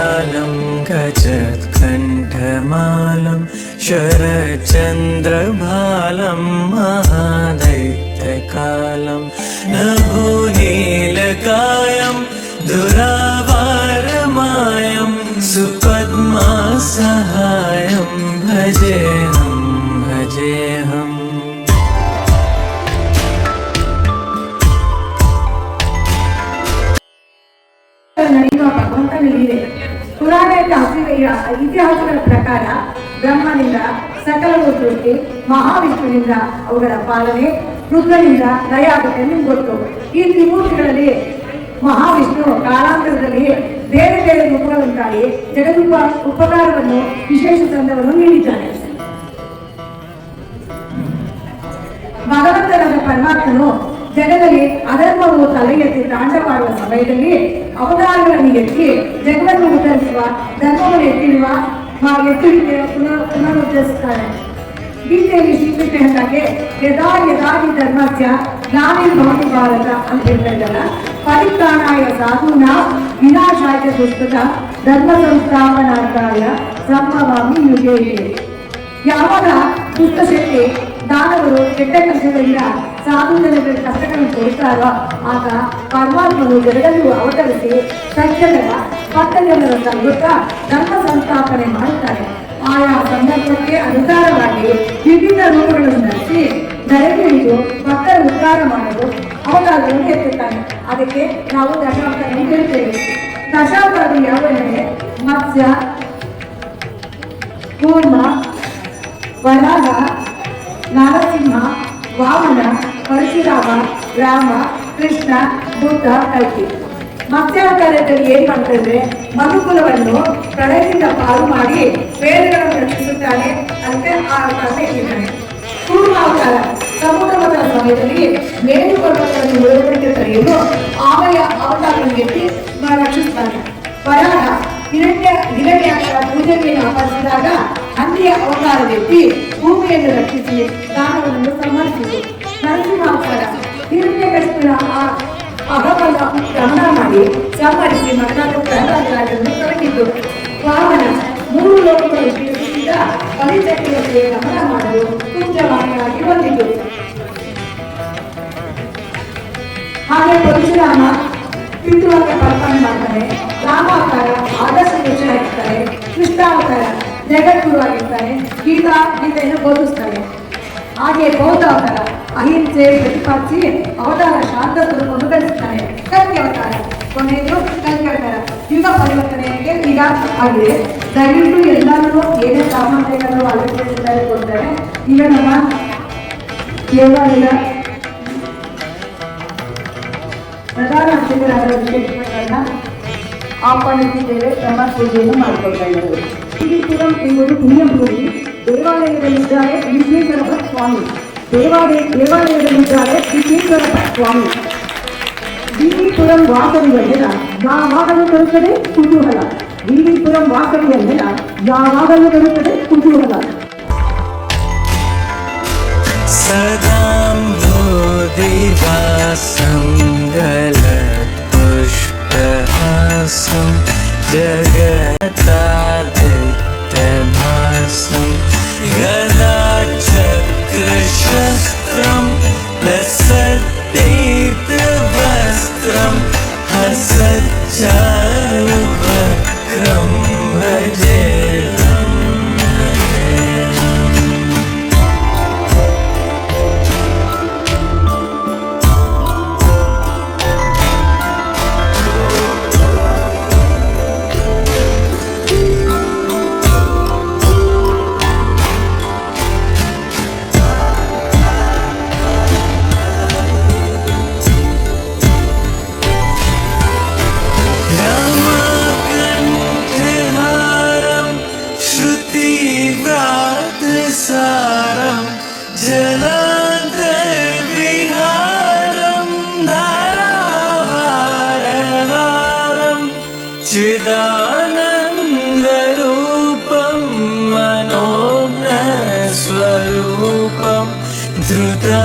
कालं गजत्कण्ठमालं शरच्चन्द्रभालं महादैत्यकालं नभोनीलकायं दुरावारमायं सुपद्मासहायं भजेऽहं भजेऽहम् ನಡೆಯುವ ಭಗವಂತನ ಲೀಲೆ. ಪುರಾಣ ಇತಿಹಾಸಗಳ ಪ್ರಕಾರ ಬ್ರಹ್ಮನಿಂದ ಸಕಲ ಸೃಷ್ಟಿ, ಮಹಾವಿಷ್ಣುವಿನಿಂದ ಅವುಗಳ ಪಾಲನೆ, ರುದ್ರನಿಂದ ಲಯ ಆಗುತ್ತೆ ನಿಮ್ಗೆ ಗೊತ್ತು. ಈ ತ್ರಿಮೂರ್ತಿಗಳಲ್ಲಿ ಮಹಾವಿಷ್ಣು ಕಾಲಾಂತರದಲ್ಲಿ ಬೇರೆ ಬೇರೆ ರೂಪಗಳಂತಾಗಿ ಜಗದುಪ ಉಪಕಾರವನ್ನು ವಿಶೇಷ ತಂಡವನ್ನು ನೀಡಿದ್ದಾನೆ. ಭಗವಂತನಾದ ಪರಮಾತ್ಮನು ಜಗದಲ್ಲಿ ಅಧರ್ಮವು ತಲೆ ಎತ್ತಿ ತಾಂಡವಾಡುವ ಸಮಯದಲ್ಲಿ ಅವತಾರಗಳನ್ನು ಎತ್ತಿ ಜಗವನ್ನು ಉತ್ತರಿಸುವ, ಧರ್ಮವನ್ನು ಎತ್ತಿಡುವ ಪುನರುದ್ಧರಿಸುತ್ತಾರೆ. ಗೀತೆಯಲ್ಲಿ ಶ್ರೀಕೃಷ್ಣ ಹೇಳಿದಾಗೆ ಯದಾ ಯದಾದಿ ಧರ್ಮಸ್ಯ ಗ್ಲಾನಿರ್ಭವತಿ ಭಾರತ ಅಂತ ಹೇಳ್ತಾ ಇದ್ದಲ್ಲ, ಪರಿತ್ರಾಣಾಯ ಸಾಧೂನ ವಿನಾಶಾಯ ದುಷ್ಟದ ಧರ್ಮ ಸಂಸ್ಥಾಪನಾರ್ಥಾಯ ಸಂಭವಾಮಿ ಯುಗೇ ಯುಗೇ. ಯಾವಾಗ ದುಷ್ಟಶಕ್ತಿ ದಾನವರು ಕೆಟ್ಟ ಕೆಲಸಗಳಿಂದ ಸಾಧು ಜನರಿಗೆ ಕಷ್ಟಗಳನ್ನು ಕೊಡುತ್ತಾರೋ ಆಗ ಪರಮಾತ್ಮನು ಜಗದಲ್ಲೂ ಅವತರಿಸಿ ಸಜ್ಜನರ ಪಟ್ಟಜನರ ಸಂಗುತ್ತ ಧರ್ಮ ಸಂಸ್ಥಾಪನೆ ಮಾಡುತ್ತಾರೆ. ಆಯಾ ಸಂದರ್ಭಕ್ಕೆ ಅನುಸಾರವಾಗಿ ವಿವಿಧ ರೂಪಗಳನ್ನು ನಡೆಸಿ ಧರೆಗಿಳಿದು ಭಕ್ತರ ಉದ್ಧಾರ ಮಾಡಲು ಅವತಾರಗಳನ್ನು ಎತ್ತುತ್ತಾನೆ. ಅದಕ್ಕೆ ನಾವು ದಶಾವತಾರವನ್ನು ಹೇಳ್ತೇವೆ. ದಶಾವತಾರಗಳು ಯಾವೆಂದರೆ ಮತ್ಸ್ಯ, ಕೂರ್ಮ, ವರಾಹ, ನರಸಿಂಹ, ವಾಮನ, ಪರಶುರಾಮ, ರಾಮ, ಕೃಷ್ಣ, ಬುದ್ಧ, ಕಲ್ಕಿ. ಮತ್ಸ್ಯಾವತಾರದಲ್ಲಿ ಏನ್ ಮಾಡ್ತಾರೆ, ಮನುಕುಲವನ್ನು ಪ್ರಳಯದಿಂದ ಪಾರು ಮಾಡಿ ವೇದಗಳನ್ನು ರಕ್ಷಿಸುತ್ತಾನೆ. ಅದಕ್ಕೆ ಆ ಅವತಾರ ಇದ್ದಾನೆ. ಕೂರ್ಮ ಅವತಾರ ಸಮುದ್ರ ಮಥನ ಸಮಯದಲ್ಲಿ ಮೇರು ಪರ್ವತವನ್ನು ಮುಳುಗಡೆ ತಡೆಯಲು ಆಮೆಯ ಅವತಾರವನ್ನು ಎತ್ತಿ ರಕ್ಷಿಸುತ್ತಾನೆ. ವರಾಹ ಹಿರಣ್ಯಾಕ್ಷರ ಪೂಜೆಯನ್ನು ಆಚರಿಸಿದಾಗ ಹಂದಿಯ ಅವತಾರವೆತ್ತಿ ಭೂಮಿಯನ್ನು ರಕ್ಷಿಸಿ ದಾನವನ್ನು ಸಂಹರಿಸಿತು. ನರಸಿಂಹ ಅವತಾರ ಹಿರಣ್ಯಕಶಿಪುರ ಅಹಮದ ಗಮನ ಮಾಡಿ ಸಂಹರಿಸಿ ಮಗನಾದ ಪ್ರಹ್ಲಾದರಾಜನ್ನು ತೊಡಗಿದ್ದು. ವಾಮನ ಮೂರು ಲೋಕಗಳು ತಿಳಿಸಿದ ಬಲಿಚಕ್ರವರ್ತಿಯ ಗಮನ ಮಾಡಲು ಕುಂಜವಾಣಿಯಾಗಿ ಬಂದಿದ್ದು. ಹಾಗೆ ಪರಶುರಾಮ ಪಿತೃವಾಕ್ಯ ಕಲ್ಪನೆ ಮಾಡ್ತಾರೆ. ರಾಮಾವತಾರ ಆದರ್ಶ ಪುರುಷರಾಗಿರ್ತಾರೆ. ಕೃಷ್ಣಾವತಾರ ಜಗದ್ಗುರುವಾಗಿರ್ತಾರೆ. ಗೀತೆಯನ್ನು ಬೋಧಿಸ್ತಾರೆ. ಹಾಗೆ ಬೌದ್ಧ ಅವತಾರ ಅಹಿಂಸೆ ಪ್ರತಿಪಾದಿಸಿ ಅವತಾರ ಶಾಂತ ಸ್ವರೂಪವನ್ನು ಗಳಿಸುತ್ತಾರೆ. ಕಲ್ಕಿ ಅವತಾರ ಕೊನೆಯದು ಕಲ್ಕಿ ಅವತಾರ ಯುಗ ಪರಿವರ್ತನೆಗೆ ಈಗ ಆಗಿದೆ. ದಯವಿಟ್ಟು ಎಲ್ಲರೂ ಏನೇ ಸಾಮಾನ್ಯಗಳನ್ನು ಅಳವಡಿಸಿದ್ದಾರೆ ಕೊಡ್ತಾರೆ. ಈಗ ನಮ್ಮ ದೇವಾಲಯ ಪ್ರಧಾನ ಅರ್ಚಕರಾದ ವಿಶೇಷಗಳನ್ನ ಆಹ್ವಾನಿಸಿದ್ದೇವೆ. ಬ್ರಹ್ಮ ಪೂಜೆಯನ್ನು ಮಾಡಿಕೊಳ್ತಾ ಇದ್ದಾರೆ. ಶ್ರೀಪುರಂ ಎಂಬುದು ಪುಣ್ಯಭೂಮಿ. ದೇವಾಲಯದಲ್ಲಿದ್ದಾರೆ ವಿಶ್ವೇಶ್ವರಪ್ಪ ಸ್ವಾಮಿ. ದೇವಾಲಯದಲ್ಲಿದ್ದಾರೆ ವಿಶ್ವೇಶ್ವರಪ್ಪ ಸ್ವಾಮಿ. ವಿವಿಪುರಂ ವಾಸವಿಯಲ್ಲೆಲ್ಲ ಯಾವಾಗಲೂ ಬರುತ್ತದೆ ಕುತೂಹಲ. ವಿವಿಪುರಂ ವಾಸವಿಯಲ್ಲೆಲ್ಲ ಯಾವಾಗಲೂ ಬರುತ್ತದೆ ಕುತೂಹಲ. सदाम्भोदिवासं गलत्पुष्पहासं जगतादित्यभासं गदाचक्रशस्त्रं लसद्दीप्तवस्त्रं हसच्चारुवक्त्रं भजेऽहं भजेऽहम्. जलान्तर्विहारं धारावारहारं चिदानन्दरूपं मनोज्ञस्वरूपं धृता